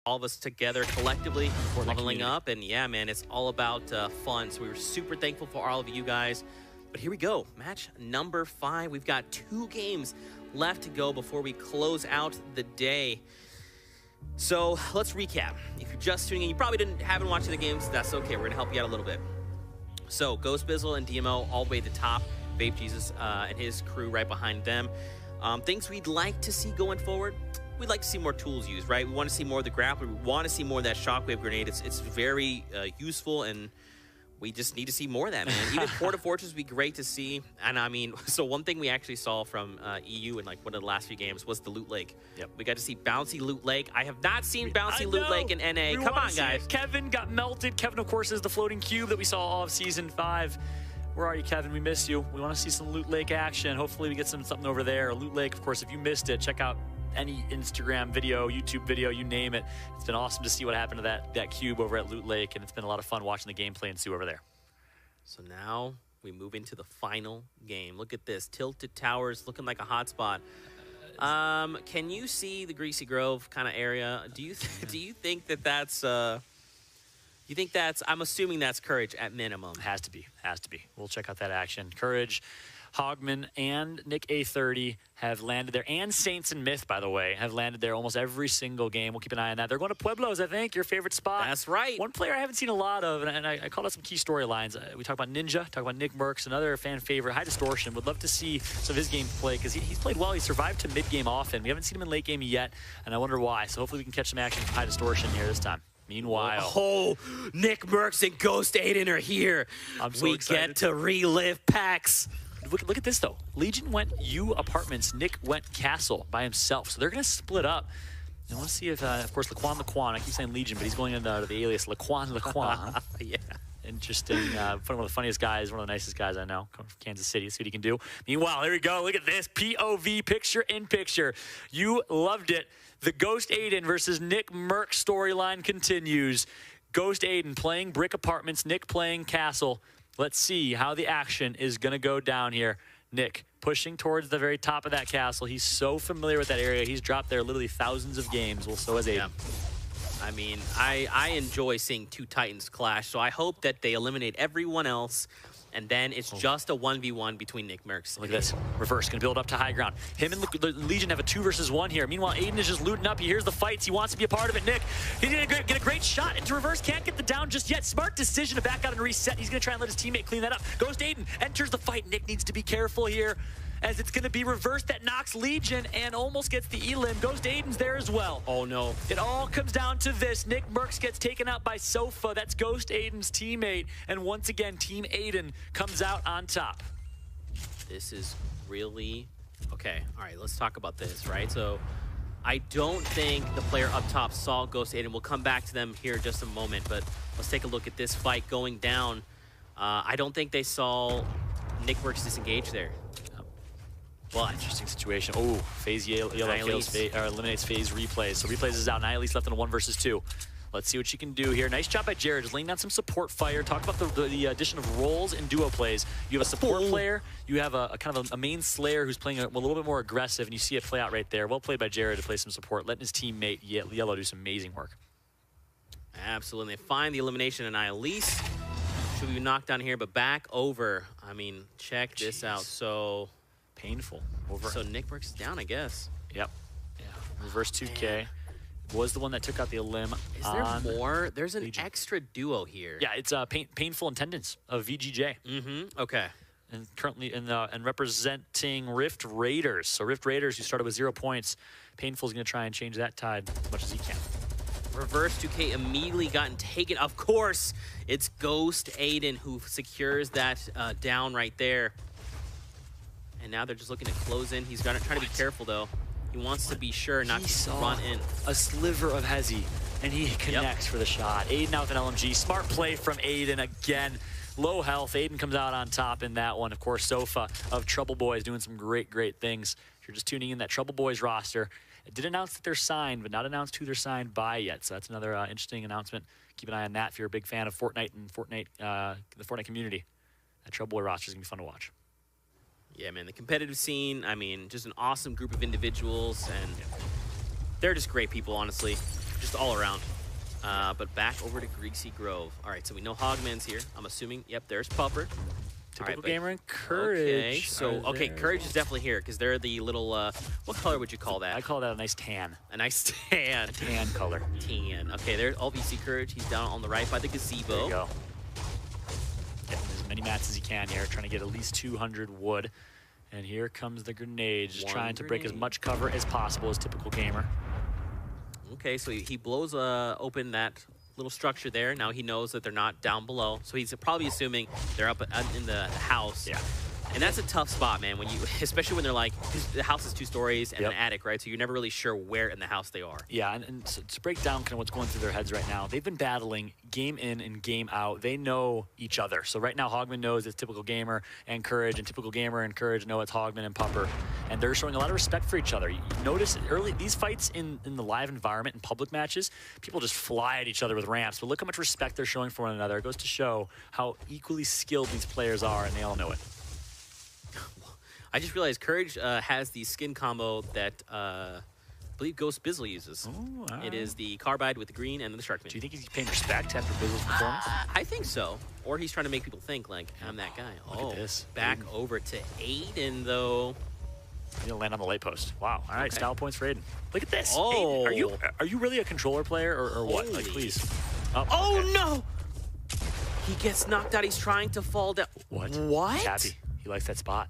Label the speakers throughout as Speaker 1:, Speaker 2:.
Speaker 1: all of us together collectively, leveling up. And yeah, man, it's all about fun. So we were super thankful for all of you guys. But here we go, match number 5. We've got 2 games left to go before we close out the day. So let's recap. If you're just tuning in, you probably haven't watched the games. That's okay. We're gonna help you out a little bit. So Ghost Bizzle and DMO all the way to the top. Vape Jesus and his crew right behind them. Things we'd like to see going forward. We'd like to see more tools used, right? We want to see more of the grappler. We want to see more of that shockwave grenade. It's very useful, and we just need to see more of that, man. Even Port of Fortress would be great to see. And I mean, so one thing we actually saw from EU in like one of the last few games was the Loot Lake. Yep. We got to see Bouncy Loot Lake. I have not seen Bouncy Loot Lake in NA. Come on, guys.
Speaker 2: Kevin got melted. Kevin, of course, is the floating cube that we saw all of Season 5. Where are you, Kevin? We miss you. We want to see some Loot Lake action. Hopefully we get something over there. Loot Lake, of course, if you missed it, check out any Instagram video, YouTube video, you name it. It's been awesome to see what happened to that cube over at Loot Lake, and it's been a lot of fun watching the gameplay and see over there.
Speaker 1: So now we move into the final game. Look at this. Tilted Towers looking like a hotspot. Can you see the Greasy Grove kind of area? Do you think that's... You think that's, I'm assuming that's Courage at minimum.
Speaker 2: Has to be. We'll check out that action. Courage, Hogman, and Nick A30 have landed there. And Saints and Myth, by the way, have landed there almost every single game. We'll keep an eye on that. They're going to Pueblos, I think, your favorite spot.
Speaker 1: That's right.
Speaker 2: One player I haven't seen a lot of, and I called out some key storylines. We talked about Ninja, talked about Nick Merckx, another fan favorite, High Distortion. Would love to see some of his gameplay because he's played well. He survived to mid-game often. We haven't seen him in late game yet, and I wonder why. So hopefully we can catch some action from High Distortion here this time. Meanwhile,
Speaker 1: oh, Nick Merckx and Ghost Aiden are here.
Speaker 2: I'm so
Speaker 1: we
Speaker 2: excited.
Speaker 1: Get to relive PAX.
Speaker 2: Look at this, though. Legion went U Apartments. Nick went Castle by himself. So they're going to split up. I want to see if, of course, Laquan. I keep saying Legion, but he's going into the alias Laquan.
Speaker 1: Yeah.
Speaker 2: Interesting. One of the funniest guys, one of the nicest guys I know. Coming from Kansas City. See what he can do. Meanwhile, here we go. Look at this. POV, picture in picture. You loved it. The Ghost Aiden versus Nick Merckx storyline continues. Ghost Aiden playing Brick Apartments, Nick playing Castle. Let's see how the action is going to go down here. Nick pushing towards the very top of that castle. He's so familiar with that area. He's dropped there literally thousands of games. Well, so has Aiden.
Speaker 1: Yeah. I mean, I enjoy seeing 2 Titans clash, so I hope that they eliminate everyone else, and then it's just a 1v1 between Nick Merckx.
Speaker 2: Look at this. Reverse, going to build up to high ground. Him and the Legion have a 2 versus 1 here. Meanwhile, Aiden is just looting up. He hears the fights. He wants to be a part of it. Nick, he's going to get a great shot into Reverse. Can't get the down just yet. Smart decision to back out and reset. He's going to try and let his teammate clean that up. Ghost Aiden enters the fight. Nick needs to be careful here, as it's going to be Reverse that knocks Legion and almost gets the elim. Ghost Aiden's there as well.
Speaker 1: Oh, no.
Speaker 2: It all comes down to this. Nick Merckx gets taken out by Sofa. That's Ghost Aiden's teammate. And once again, Team Aiden comes out on top.
Speaker 1: This is really... Okay, all right, let's talk about this, right? So I don't think the player up top saw Ghost Aiden. We'll come back to them here in just a moment, but let's take a look at this fight going down. I don't think they saw Nick Merckx disengage there.
Speaker 2: Well, interesting situation. Oh, phase yellow kills, eliminates phase replays. So replays is out. Nihilese left in a 1 versus 2. Let's see what she can do here. Nice job by Jared, just laying down some support fire. Talk about the addition of roles in duo plays. You have a support player. You have a kind of a main slayer who's playing a little bit more aggressive, and you see it play out right there. Well played by Jared to play some support, letting his teammate Yellow do some amazing work.
Speaker 1: Absolutely. They find the elimination in Nihilese. Should be knocked down here, but back over. I mean, check this out. So...
Speaker 2: painful. Over.
Speaker 1: So Nick Merckx is down, I guess.
Speaker 2: Yep. Yeah. Reverse 2K was the one that took out the elim.
Speaker 1: Is there more? There's an extra duo here.
Speaker 2: Yeah, it's painful attendance of VGJ.
Speaker 1: Mm-hmm. Okay.
Speaker 2: And currently and representing Rift Raiders. So Rift Raiders, who started with 0 points, Painful's going to try and change that tide as much as he can.
Speaker 1: Reverse 2K immediately gotten taken. Of course, it's Ghost Aiden who secures that down right there. And now they're just looking to close in. He's trying to be careful, though. He wants to be sure not to run in.
Speaker 2: A sliver of Hezi, and he connects for the shot. Aiden out with an LMG. Smart play from Aiden again. Low health. Aiden comes out on top in that one. Of course, Sofa of Trouble Boys doing some great things. If you're just tuning in, that Trouble Boys roster, it did announce that they're signed, but not announced who they're signed by yet. So that's another interesting announcement. Keep an eye on that if you're a big fan of Fortnite and the Fortnite community. That Trouble Boy roster is going to be fun to watch.
Speaker 1: Yeah, man, the competitive scene, I mean, just an awesome group of individuals, and they're just great people, honestly. just all around. But back over to Greasy Grove. All right, so we know Hogman's here. I'm assuming, yep, there's Pupper.
Speaker 2: Typical Gamer and Courage.
Speaker 1: Okay, so, Courage is definitely here because they're the little, what color would you call that?
Speaker 2: I call that a nice tan.
Speaker 1: A nice tan.
Speaker 2: A tan color.
Speaker 1: Tan. Okay, there's LVC Courage. He's down on the right by the gazebo.
Speaker 2: There you go. Getting as many mats as he can here, trying to get at least 200 wood. And here comes the grenade, just trying to break as much cover as possible as Typical Gamer.
Speaker 1: Okay, so he blows open that little structure there. Now he knows that they're not down below, so he's probably assuming they're up in the house.
Speaker 2: Yeah.
Speaker 1: And that's a tough spot, man, when you, especially when they're like, 'cause the house is 2 stories and an attic, right? So you're never really sure where in the house they are.
Speaker 2: Yeah, and so to break down kind of what's going through their heads right now, they've been battling game in and game out. They know each other. So right now, Hogman knows it's Typical Gamer and Courage, and Typical Gamer and Courage know it's Hogman and Pupper. And they're showing a lot of respect for each other. You notice early, these fights in the live environment, in public matches, people just fly at each other with ramps. But look how much respect they're showing for one another. It goes to show how equally skilled these players are, and they all know it.
Speaker 1: I just realized Courage has the skin combo that I believe Ghost Bizzle uses.
Speaker 2: Ooh,
Speaker 1: It is the Carbide with the green and the Sharkman.
Speaker 2: Do you think he's paying respect after Bizzle's performance?
Speaker 1: I think so. Or he's trying to make people think, like, I'm that guy.
Speaker 2: Look at this.
Speaker 1: Back over to Aiden, though.
Speaker 2: He's gonna land on the light post. Wow. All right, style points for Aiden. Look at this.
Speaker 1: Oh.
Speaker 2: Aiden, are you really a controller player or what? Like, please.
Speaker 1: Oh, no! He gets knocked out. He's trying to fall down.
Speaker 2: What?
Speaker 1: What?
Speaker 2: Cappy. He likes that spot.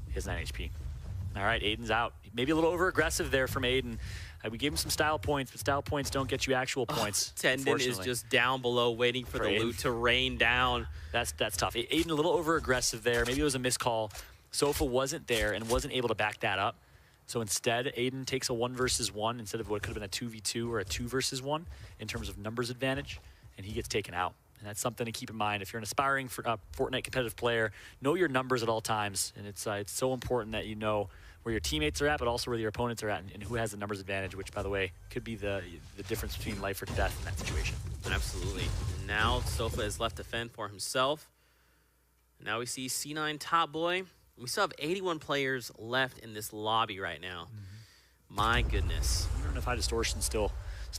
Speaker 2: He has 9 HP. All right, Aiden's out. Maybe a little over-aggressive there from Aiden. We gave him some style points, but style points don't get you actual points.
Speaker 1: Tendon is just down below waiting for the loot to rain down.
Speaker 2: That's tough. Aiden a little over-aggressive there. Maybe it was a miscall. Sofa wasn't there and wasn't able to back that up. So instead, Aiden takes a 1 versus 1 instead of what could have been a 2v2 or a 2 versus 1 in terms of numbers advantage, and he gets taken out. And that's something to keep in mind. If you're an aspiring Fortnite competitive player, know your numbers at all times. And it's so important that you know where your teammates are at, but also where your opponents are at and who has the numbers advantage, which, by the way, could be the difference between life or death in that situation.
Speaker 1: Absolutely. Now Sofa is left to fend for himself. Now we see C9 Top Boy. We still have 81 players left in this lobby right now. My goodness.
Speaker 2: I don't know if High Distortion's still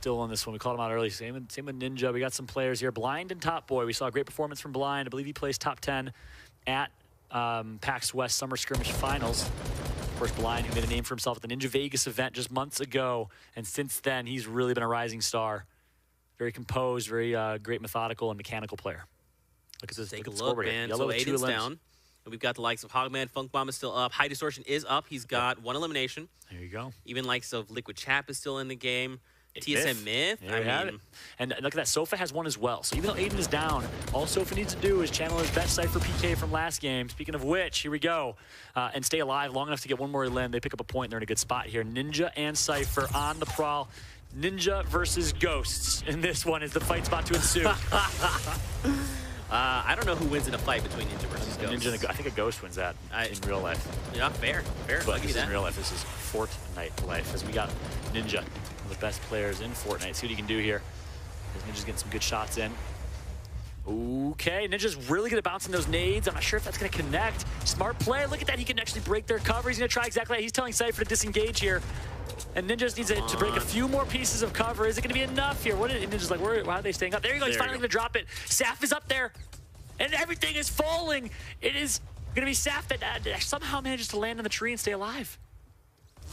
Speaker 2: on this one. We called him out early. Same with Ninja. We got some players here. Blind and Top Boy. We saw a great performance from Blind. I believe he placed top 10 at PAX West Summer Skirmish Finals. Of course, Blind, who made a name for himself at the Ninja Vegas event just months ago. And since then, he's really been a rising star. Very composed, very great methodical and mechanical player. Look at this.
Speaker 1: Take a look, man. So Aiden's down. And we've got the likes of Hogman. Funk Bomb is still up. High Distortion is up. He's got 1 elimination.
Speaker 2: There you go.
Speaker 1: Even likes of Liquid Chap is still in the game. TSM Myth.
Speaker 2: I mean, and look at that. Sofa has 1 as well. So even though Aiden is down, all Sofa needs to do is channel his best Cypher PK from last game. Speaking of which, here we go. And stay alive long enough to get 1 more limb. They pick up a point. They're in a good spot here. Ninja and Cypher on the prowl. Ninja versus Ghosts. And this one is the fight's about to ensue.
Speaker 1: I don't know who wins in a fight between Ninja versus Ghosts.
Speaker 2: I think a Ghost wins that in real life.
Speaker 1: Yeah, fair.
Speaker 2: But this is in real life. This is Fortnite life. As we got Ninja, one of the best players in Fortnite. See what he can do here. Ninja's getting some good shots in. Okay, Ninja's really good at bouncing those nades. I'm not sure if that's going to connect. Smart play. Look at that. He can actually break their cover. He's going to try exactly that. He's telling Cypher to disengage here. And Ninja just needs to break a few more pieces of cover. Is it going to be enough here? Ninja's like, why are they staying up? There you go. He's finally going to drop it. Saf is up there. And everything is falling. It is going to be Saf that somehow manages to land on the tree and stay alive.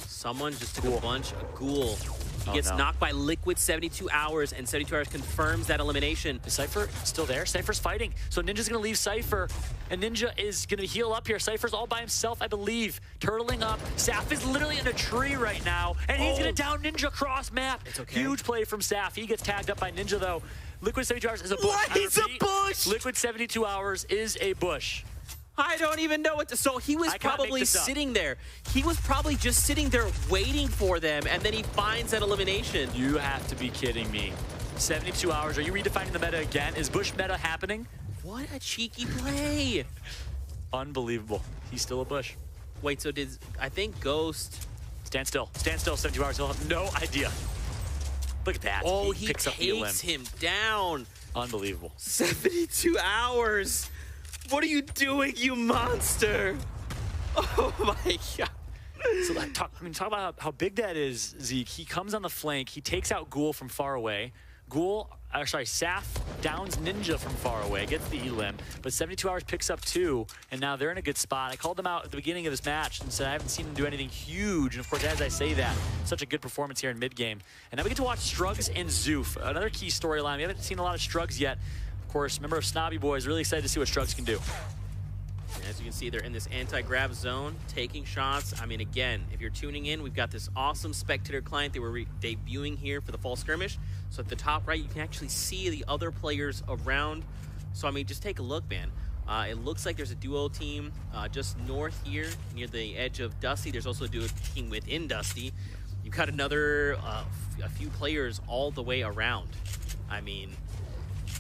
Speaker 1: Someone just took a bunch of ghoul. He gets knocked by Liquid 72 hours, and 72 hours confirms that elimination.
Speaker 2: Is Cypher still there? Cypher's fighting. So Ninja's going to leave Cypher, and Ninja is going to heal up here. Cypher's all by himself, I believe. Turtling up. Saf is literally in a tree right now, and he's going to down Ninja cross map.
Speaker 1: It's okay.
Speaker 2: Huge play from Saf. He gets tagged up by Ninja, though. Liquid 72 hours is a bush.
Speaker 1: What? He's a bush!
Speaker 2: Liquid 72 hours is a bush.
Speaker 1: I don't even know what to... So he was probably sitting there. He was probably just sitting there waiting for them, and then he finds that elimination.
Speaker 2: You have to be kidding me. 72 hours. Are you redefining the meta again? Is bush meta happening?
Speaker 1: What a cheeky play.
Speaker 2: Unbelievable. He's still a bush.
Speaker 1: Wait, so I think Ghost...
Speaker 2: Stand still. Stand still, 72 hours. He'll have no idea. Look at that.
Speaker 1: Oh, he takes him down.
Speaker 2: Unbelievable.
Speaker 1: 72 hours. What are you doing, you monster? Oh my god.
Speaker 2: So talk about how big that is, Zeke. He comes on the flank. He takes out Ghoul from far away. Saf downs Ninja from far away, gets the elim, but 72 Hours picks up 2, and now they're in a good spot. I called them out at the beginning of this match and said I haven't seen them do anything huge, and of course, as I say that, such a good performance here in mid-game. And now we get to watch Strugs and Zoof, another key storyline. We haven't seen a lot of Strugs yet. Of course, member of Snobby Boys, really excited to see what Strugs can do.
Speaker 1: As you can see, they're in this anti-grab zone, taking shots. I mean, again, if you're tuning in, we've got this awesome spectator client that we're debuting here for the fall skirmish. So at the top right, you can actually see the other players around. So, I mean, just take a look, man. It looks like there's a duo team just north here, near the edge of Dusty. There's also a duo team within Dusty. You've got another, a few players all the way around. I mean,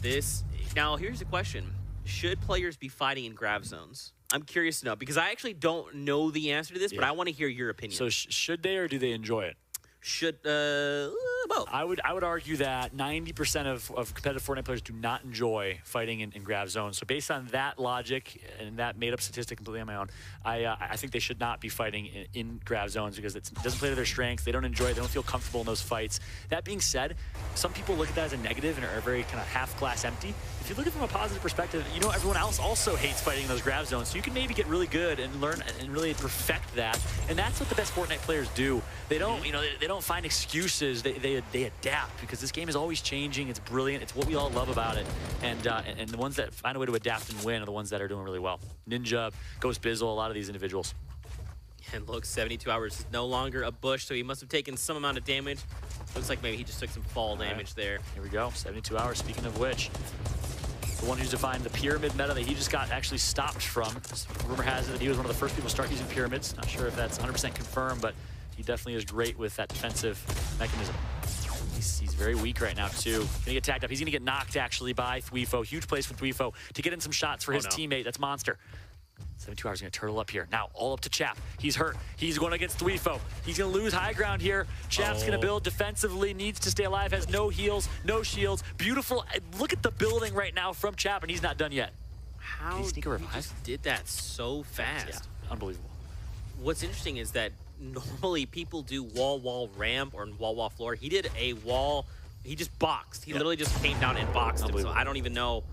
Speaker 1: this... Now, here's the question. Should players be fighting in grab zones? I'm curious to know, because I actually don't know the answer to this, but I want to hear your opinion.
Speaker 2: So should they, or do they enjoy it?
Speaker 1: Should, both.
Speaker 2: I would argue that 90% of competitive Fortnite players do not enjoy fighting in grab zones. So based on that logic and that made-up statistic completely on my own, I think they should not be fighting in grab zones because it doesn't play to their strengths. They don't enjoy it. They don't feel comfortable in those fights. That being said, some people look at that as a negative and are very kind of half-glass empty. If you look at it from a positive perspective, you know everyone else also hates fighting in those grab zones. So you can maybe get really good and learn and really perfect that. And that's what the best Fortnite players do. They don't, they don't find excuses. They adapt because this game is always changing. It's brilliant. It's what we all love about it. And the ones that find a way to adapt and win are the ones that are doing really well. Ninja, Ghost Bizzle, a lot of these individuals.
Speaker 1: And look, 72 Hours is no longer a bush, so he must have taken some amount of damage. Looks like maybe he just took some fall damage there.
Speaker 2: Here we go, 72 Hours. Speaking of which, the one who's defined the pyramid meta that he just got actually stopped from. Rumor has it that he was one of the first people to start using pyramids. Not sure if that's 100% confirmed, but he definitely is great with that defensive mechanism. He's very weak right now, too. Gonna get tagged up. He's gonna get knocked, actually, by Thweefo. Huge place for Thweefo to get in some shots for his teammate. That's Monster. 72 Hours gonna turtle up here. Now, all up to Chap. He's hurt. He's going against Thweefo. He's gonna lose high ground here. Chap's gonna build defensively, needs to stay alive, has no heals, no shields. Beautiful. Look at the building right now from Chap, and he's not done yet.
Speaker 1: How did he just did that so fast?
Speaker 2: Yeah, unbelievable.
Speaker 1: What's interesting is that normally people do wall ramp or wall floor. He did a wall. He just boxed. He literally just came down and boxed him. So I don't even know.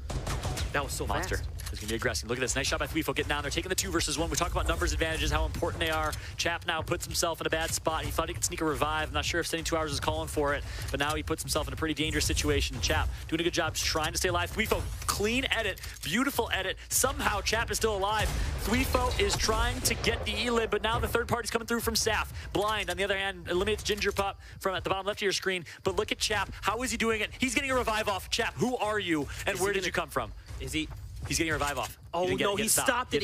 Speaker 1: That was so
Speaker 2: Monster.
Speaker 1: fast.
Speaker 2: He's going to be aggressive. Look at this. Nice shot by Thweefo getting down there, taking the 2 versus 1. We talk about numbers advantages, how important they are. Chap now puts himself in a bad spot. He thought he could sneak a revive. I'm not sure if 72 Hours is calling for it, but now he puts himself in a pretty dangerous situation. Chap doing a good job trying to stay alive. Thweefo, clean edit, beautiful edit. Somehow Chap is still alive. Thweefo is trying to get the E-lib, but now the third party's coming through from Saf. Blind, on the other hand, eliminates Ginger Pup from at the bottom left of your screen. But look at Chap. How is he doing it? He's getting a revive off. Chap, who are you, and where did you come from?
Speaker 1: Is he?
Speaker 2: He's getting a revive off.
Speaker 1: Oh, no, he stopped it.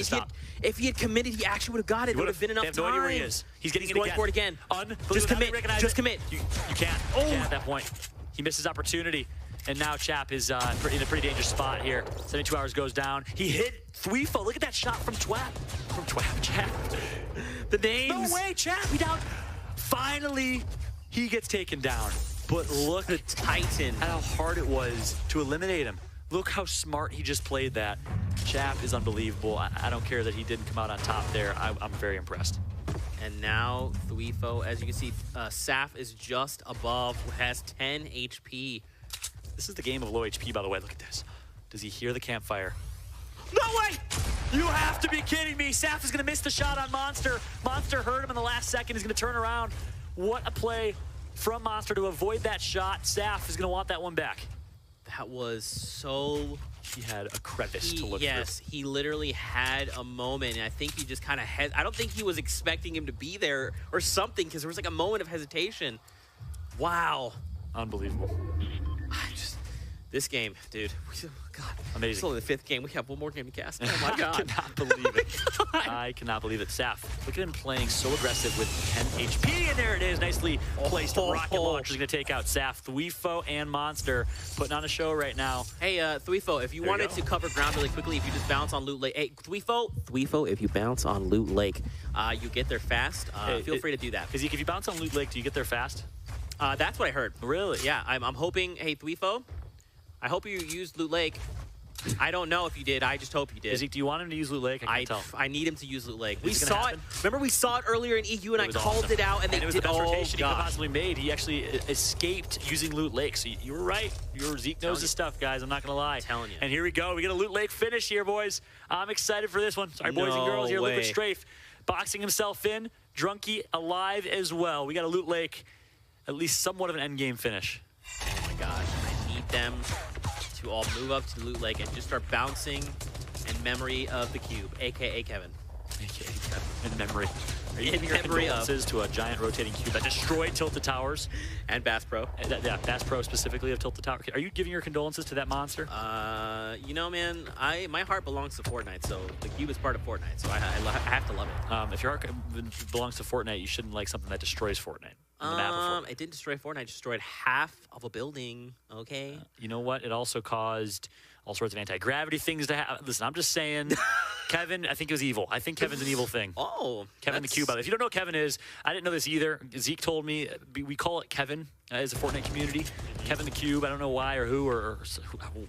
Speaker 1: If he had committed, he actually would have got it. It would have been enough time.
Speaker 2: They have no idea where he is. He's getting
Speaker 1: going for it again. Just commit. Just commit.
Speaker 2: You can't. You can't at that point. He missed his opportunity. And now Chap is in a pretty dangerous spot here. 72 Hours goes down. He hit Thweefo. Look at that shot from Twap. Chap.
Speaker 1: The names.
Speaker 2: No way, Chap. He down. Finally, he gets taken down. But look
Speaker 1: at Titan.
Speaker 2: How hard it was to eliminate him. Look how smart he just played that. Chap is unbelievable. I don't care that he didn't come out on top there. I'm very impressed.
Speaker 1: And now Thweefo, as you can see, Saf is just above, has 10 HP.
Speaker 2: This is the game of low HP, by the way. Look at this. Does he hear the campfire?
Speaker 1: No way!
Speaker 2: You have to be kidding me. Saf is going to miss the shot on Monster. Monster hurt him in the last second. He's going to turn around. What a play from Monster to avoid that shot. Saf is going to want that one back.
Speaker 1: That was so...
Speaker 2: He had a crevice to look through.
Speaker 1: Yes, he literally had a moment, and I think he just kind of I don't think he was expecting him to be there or something, because there was like a moment of hesitation. Wow.
Speaker 2: Unbelievable.
Speaker 1: This game, dude. God.
Speaker 2: Amazing.
Speaker 1: It's only the 5th game. We have one more game to cast. Oh my God.
Speaker 2: I cannot believe it. I cannot believe it. Saf, look at him playing so aggressive with 10 HP, and there it is. Nicely placed. Rocket launch is going to take out Saf. Thweefo and Monster putting on a show right now.
Speaker 1: Hey, Thweefo, if you wanted to cover ground really quickly, if you just bounce on Loot Lake. Hey, Thweefo, if you bounce on Loot Lake, you get there fast. Feel free to do that.
Speaker 2: If you bounce on Loot Lake, do you get there fast?
Speaker 1: That's what I heard.
Speaker 2: Really?
Speaker 1: Yeah, I'm hoping, hey, Thweefo, I hope you used Loot Lake. I don't know if you did. I just hope you did.
Speaker 2: Zeke, do you want him to use Loot Lake? I can't tell.
Speaker 1: I need him to use Loot Lake. We
Speaker 2: Is it
Speaker 1: saw
Speaker 2: happen?
Speaker 1: it. Remember, we saw it earlier in EU, and I called
Speaker 2: awesome.
Speaker 1: it out, and they
Speaker 2: it was
Speaker 1: did.
Speaker 2: the best rotation he could
Speaker 1: gosh.
Speaker 2: possibly made. He actually escaped using Loot Lake. So you were right. Zeke knows his stuff, guys. I'm not going to lie.
Speaker 1: I'm telling you.
Speaker 2: And here we go. We get a Loot Lake finish here, boys. I'm excited for this one. Sorry, boys and girls. Here, Liquid Strafe boxing himself in. Drunky alive as well. We got a Loot Lake, at least somewhat of an endgame finish.
Speaker 1: Oh my gosh. I need them to all move up to Loot Lake and just start bouncing in memory of the cube, a.k.a. Kevin.
Speaker 2: A.k.a. Kevin. In memory. Are you
Speaker 1: In
Speaker 2: giving your
Speaker 1: memory
Speaker 2: condolences to a giant rotating cube that destroyed Tilted Towers?
Speaker 1: And Bass Pro.
Speaker 2: Yeah, Bass Pro specifically of Tilted Tower. Are you giving your condolences to that monster?
Speaker 1: You know, man, my heart belongs to Fortnite, so the cube is part of Fortnite, so I have to love it.
Speaker 2: If your heart belongs to Fortnite, you shouldn't like something that destroys Fortnite. On the map of Fortnite.
Speaker 1: It didn't destroy Fortnite, it destroyed half of a building, okay?
Speaker 2: You know what? It also caused all sorts of anti-gravity things to happen. Listen, I'm just saying, Kevin, I think it was evil. I think Kevin's an evil thing.
Speaker 1: Oh,
Speaker 2: Kevin the Cube. If you don't know what Kevin is, I didn't know this either. Zeke told me we call it Kevin as a Fortnite community. Kevin the Cube. I don't know why or who or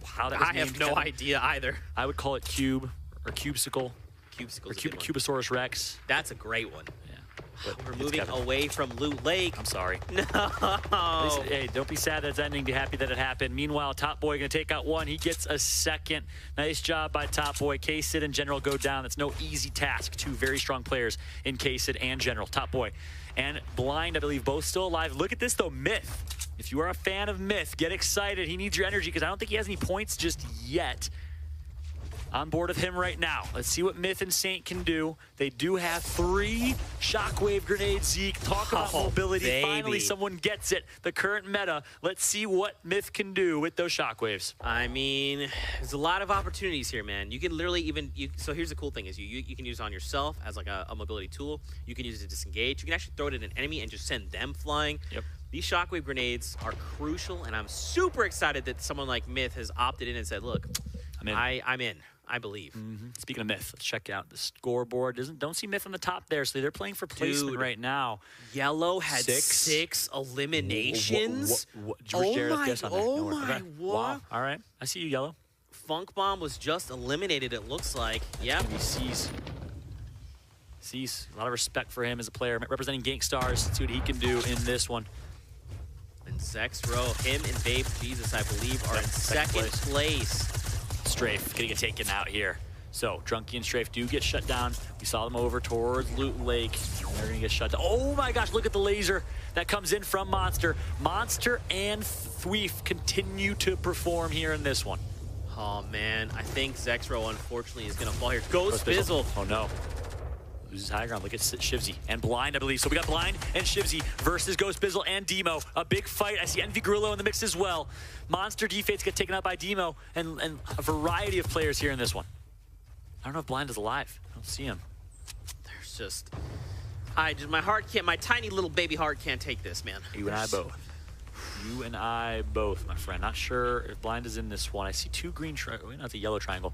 Speaker 2: how that was named.
Speaker 1: I have no idea either.
Speaker 2: I would call it Cube or Cubesicle.
Speaker 1: Cubesicle.
Speaker 2: Or Cubosaurus Rex.
Speaker 1: That's a great one.
Speaker 2: But
Speaker 1: we're moving away from Loot Lake.
Speaker 2: I'm sorry.
Speaker 1: No.
Speaker 2: Listen, hey, don't be sad that it's ending. Be happy that it happened. Meanwhile, Top Boy going to take out one. He gets a second. Nice job by Top Boy. K-Sid and General go down. That's no easy task. Two very strong players in K-Sid and General. Top Boy and Blind, I believe, both still alive. Look at this, though. Myth. If you are a fan of Myth, get excited. He needs your energy because I don't think he has any points just yet. On board of him right now. Let's see what Myth and Saint can do. They do have 3 shockwave grenades. Zeke, talk about mobility.
Speaker 1: Baby.
Speaker 2: Finally, someone gets it. The current meta. Let's see what Myth can do with those shockwaves.
Speaker 1: I mean, there's a lot of opportunities here, man. You can literally even... so here's the cool thing is you can use it on yourself as like a mobility tool. You can use it to disengage. You can actually throw it at an enemy and just send them flying.
Speaker 2: Yep.
Speaker 1: These shockwave grenades are crucial, and I'm super excited that someone like Myth has opted in and said, look, I'm in. I believe.
Speaker 2: Speaking of Myth, let's check out the scoreboard. Don't see Myth on the top there, so they're playing for placement right now.
Speaker 1: Yellow had 6 eliminations. Oh my, what?
Speaker 2: Wow. All right, I see you, Yellow.
Speaker 1: Funk Bomb was just eliminated, it looks like. Yep.
Speaker 2: Sees a lot of respect for him as a player, representing Gankstars. Let's see what he can do in this one.
Speaker 1: And Zexro, him and Babe Jesus, I believe, are in second place.
Speaker 2: Strafe gonna get taken out here. So Drunky and Strafe do get shut down. We saw them over towards Loot Lake. They're gonna get shut down. Oh my gosh, look at the laser that comes in from Monster. Monster and Thweef continue to perform here in this one.
Speaker 1: Oh man, I think Zexro unfortunately is gonna fall here. Ghost Bizzle.
Speaker 2: Oh no. Loses high ground. Look at Shivzy and Blind, I believe. So we got Blind and Shivzy versus Ghost Bizzle and Demo. A big fight. I see Envy Grillo in the mix as well. Monster defense get taken out by Demo and a variety of players here in this one. I don't know if Blind is alive. I don't see him.
Speaker 1: There's just... my heart can't... My tiny little baby heart can't take this, man.
Speaker 2: You and I both. You and I both, my friend. Not sure if Blind is in this one. I see 2 green triangles. Wait, no, it's a yellow triangle.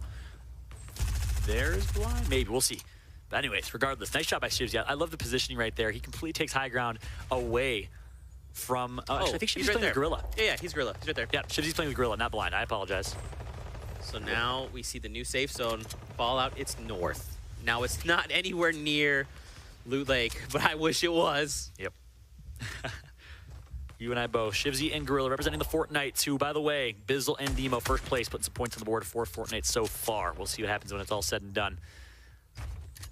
Speaker 2: There's Blind. Maybe. We'll see. But anyways, regardless, nice shot by Shivzy. I love the positioning right there. He completely takes high ground away from... actually, I think Shivzy's playing with Gorilla.
Speaker 1: Yeah, he's Gorilla. He's right there.
Speaker 2: Yeah, Shivzy's playing with Gorilla, not Blind. I apologize.
Speaker 1: So now we see the new safe zone. Fallout, it's north. Now, it's not anywhere near Loot Lake, but I wish it was.
Speaker 2: Yep. You and I both. Shivzy and Gorilla representing the Fortnites, who, by the way, Bizzle and Demo first place, putting some points on the board for Fortnite so far. We'll see what happens when it's all said and done.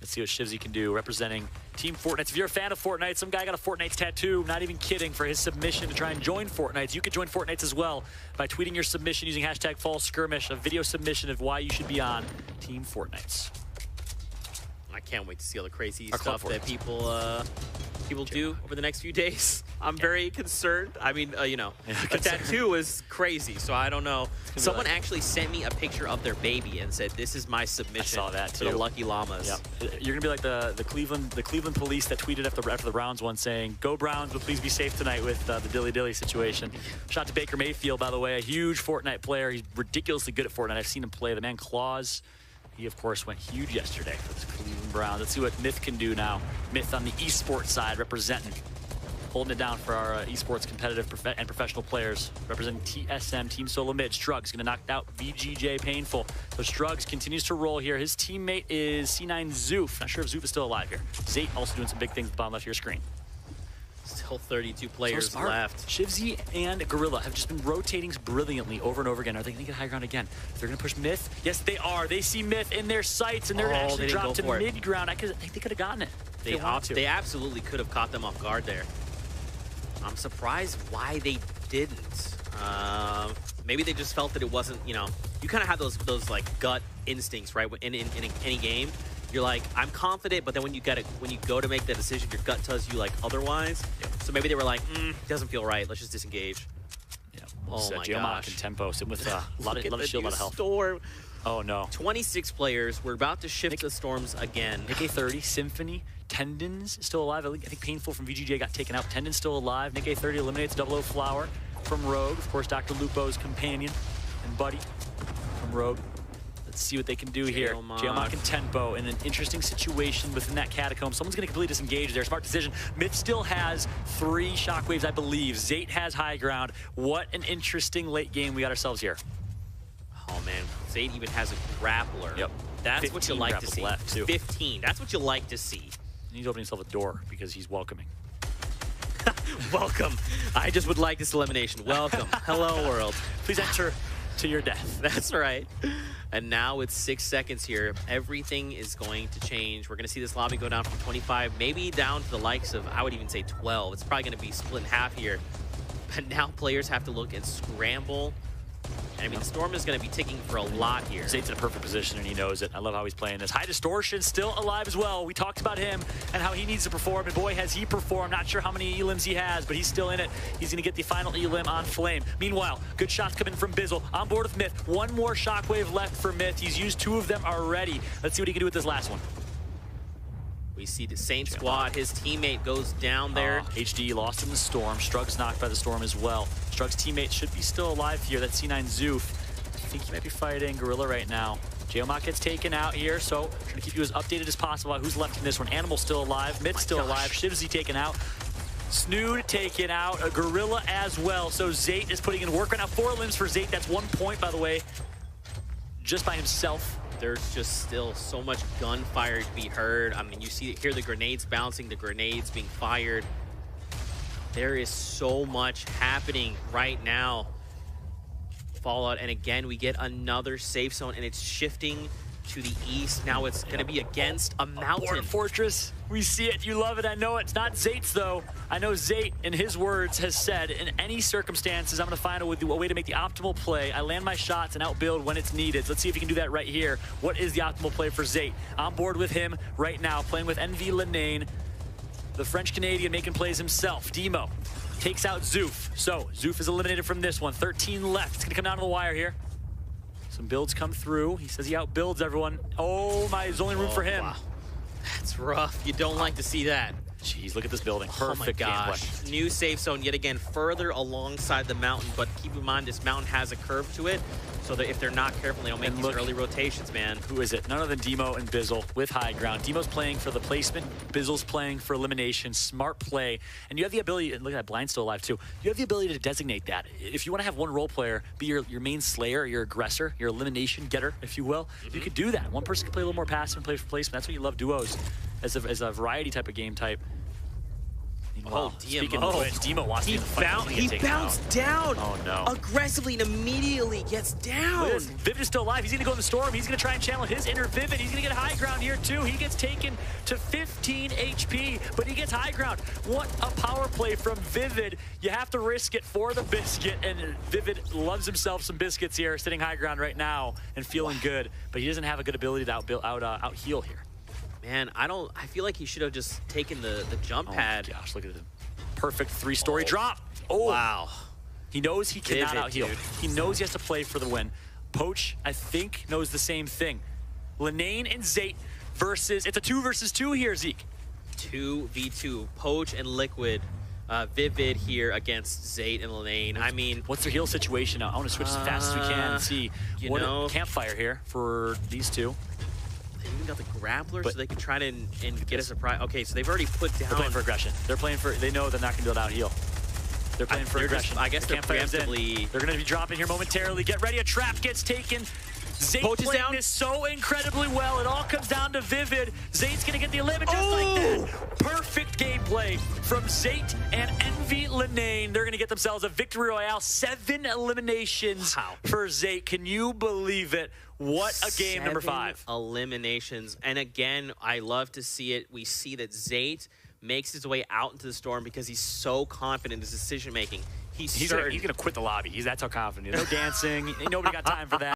Speaker 2: Let's see what Shivzy can do, representing Team Fortnite. If you're a fan of Fortnite, some guy got a Fortnite tattoo, not even kidding, for his submission to try and join Fortnite. You could join Fortnite as well by tweeting your submission using hashtag #FallSkirmish, a video submission of why you should be on Team Fortnites.
Speaker 1: I can't wait to see all the crazy stuff that people do over the next few days. I'm very concerned. I mean, you know, a tattoo is crazy, so I don't know. Someone actually sent me a picture of their baby and said, "This is my submission."
Speaker 2: I saw that too.
Speaker 1: To the Lucky Llamas.
Speaker 2: Yep. You're gonna be like the Cleveland police that tweeted after the Browns one saying, "Go Browns, but please be safe tonight with the dilly dilly situation." Shout out to Baker Mayfield, by the way, a huge Fortnite player. He's ridiculously good at Fortnite. I've seen him play. The man Claus. He, of course, went huge yesterday for this Cleveland Browns. Let's see what Myth can do now. Myth on the esports side representing. holding it down for our esports competitive and professional players. Representing TSM, Team Solo Mid. Strug's gonna knock out VGJ Painful. So Strugs continues to roll here. His teammate is C9 Zoof. Not sure if Zoof is still alive here. Zayt also doing some big things at the bottom left of your screen.
Speaker 1: Still 32 players left.
Speaker 2: Shivzy and Gorilla have just been rotating brilliantly over and over again. Are they going to get high ground again? They're going to push Myth. Yes, they are. They see Myth in their sights, and they're actually dropped to mid ground. I think they could have gotten it.
Speaker 1: They absolutely could have caught them off guard there. I'm surprised why they didn't. Maybe they just felt that it wasn't, you know, you kind of have those like gut instincts, right? In any game. You're like, I'm confident, but then when you go to make that decision, your gut tells you like otherwise. Yep. So maybe they were like, doesn't feel right. Let's just disengage.
Speaker 2: Yeah.
Speaker 1: Oh my
Speaker 2: gosh. And Tempo sitting with a lot of shield, a lot of health.
Speaker 1: Storm.
Speaker 2: Oh no.
Speaker 1: 26 players. We're about to shift the storms again.
Speaker 2: Nick A30, Symphony, Tendon's still alive. I think Painful from VGJ got taken out. Tendon's still alive. Nick A30 eliminates 00 Flower from Rogue. Of course, Dr. Lupo's companion and buddy from Rogue. Let's see what they can do here. Geomach and Tempo in an interesting situation within that catacomb. Someone's going to completely disengage there. Smart decision. Myth still has 3 shockwaves, I believe. Zayt has high ground. What an interesting late game we got ourselves here.
Speaker 1: Oh, man. Zayt even has a grappler.
Speaker 2: Yep.
Speaker 1: That's what you like to see.
Speaker 2: Left too.
Speaker 1: 15. That's what you like to see.
Speaker 2: He's opening himself a door because he's welcoming.
Speaker 1: Welcome. I just would like this elimination. Welcome. Hello, world.
Speaker 2: Please enter to your death.
Speaker 1: That's right. And now with 6 seconds here, everything is going to change. We're going to see this lobby go down from 25, maybe down to the likes of, I would even say 12. It's probably going to be split in half here. But now players have to look and scramble. And I mean, the storm is going to be ticking for a lot here.
Speaker 2: Zayt's in a perfect position, and he knows it. I love how he's playing this. High Distortion still alive as well. We talked about him and how he needs to perform, and boy, has he performed. Not sure how many elims he has, but he's still in it. He's going to get the final elim on Flame. Meanwhile, good shots coming from Bizzle. On board with Myth. One more shockwave left for Myth. He's used 2 of them already. Let's see what he can do with this last one.
Speaker 1: We see the same squad. His teammate goes down there.
Speaker 2: HD lost in the storm. Strug's knocked by the storm as well. Strug's teammate should be still alive here. That's C9 Zoof. I think he might be fighting Gorilla right now. Geomach gets taken out here, so trying to keep you as updated as possible about who's left in this one. Animal's still alive. Myth's still alive. Shivzy taken out. Snood taken out. A Gorilla as well. So Zayt is putting in work right now. 4 limbs for Zayt. That's 1 point, by the way, just by himself.
Speaker 1: There's just still so much gunfire to be heard. I mean, you hear the grenades bouncing, the grenades being fired. There is so much happening right now. Fallout, and again, we get another safe zone, and it's shifting to the east. Now it's going to be against a mountain.
Speaker 2: Fortress. We see it. You love it. I know it's not Zayt's, though. I know Zayt, in his words, has said, in any circumstances, I'm going to find a way to make the optimal play. I land my shots and outbuild when it's needed. So let's see if he can do that right here. What is the optimal play for Zayt? On board with him right now, playing with NV Lenane, the French-Canadian making plays himself. Demo takes out Zoof. So Zoof is eliminated from this one. 13 left. It's going to come down to the wire here. Some builds come through. He says he outbuilds everyone. Oh my, there's only room for him.
Speaker 1: Wow. That's rough. You don't like to see that.
Speaker 2: Jeez, look at this building. Perfect gameplay.
Speaker 1: New safe zone yet again further alongside the mountain, but keep in mind this mountain has a curve to it, so that if they're not careful, they don't make these early rotations, man.
Speaker 2: Who is it? None other than Demo and Bizzle with high ground. Demo's playing for the placement. Bizzle's playing for elimination. Smart play. And you have the ability, and look at that, Blind's still alive too. You have the ability to designate that. If you want to have one role player be your main slayer, your aggressor, your elimination getter, if you will, you could do that. One person can play a little more passive and play for placement. That's what you love duos as a variety type of game type.
Speaker 1: Oh,
Speaker 2: speaking of which, Demo wants to
Speaker 1: he bounced down.
Speaker 2: Oh no!
Speaker 1: Aggressively and immediately gets down.
Speaker 2: Vivid is still alive. He's gonna go in the storm. He's gonna try and channel his inner Vivid. He's gonna get high ground here too. He gets taken to 15 HP, but he gets high ground. What a power play from Vivid. You have to risk it for the biscuit, and Vivid loves himself some biscuits here, sitting high ground right now and feeling good. But he doesn't have a good ability to out heal here.
Speaker 1: Man, I feel like he should have just taken the jump pad.
Speaker 2: Oh my gosh, look at the perfect 3-story drop. Oh,
Speaker 1: wow.
Speaker 2: He knows he cannot out-heal.
Speaker 1: Dude.
Speaker 2: He knows he has to play for the win. Poach, I think, knows the same thing. Lenane and Zayt versus, it's a 2 versus 2 here, Zeke.
Speaker 1: 2v2, Poach and Liquid. Vivid here against Zayt and Lenane. I mean,
Speaker 2: what's their heal situation now? I want to switch as fast as we can and see. Campfire here for these two.
Speaker 1: even got the grappler so they can try to and get a surprise. Okay, so they've already put down.
Speaker 2: They're playing for aggression. They're playing for. They know they're not going to be able to out heal. They're playing for aggression.
Speaker 1: I guess they're preemptively.
Speaker 2: They're going to be dropping here momentarily. Get ready. A trap gets taken. Zayt playing down. This so incredibly well. It all comes down to Vivid. Zayt's going to get the elimination just like that. Perfect gameplay from Zayt and Envy Lenane. They're going to get themselves a victory royale. 7 eliminations for Zayt. Can you believe it? What a game, number 5.
Speaker 1: Eliminations. And again, I love to see it. We see that Zayt makes his way out into the storm because he's so confident in his decision making. He's going to
Speaker 2: quit the lobby. That's how confident he is. No dancing. Nobody got time for that.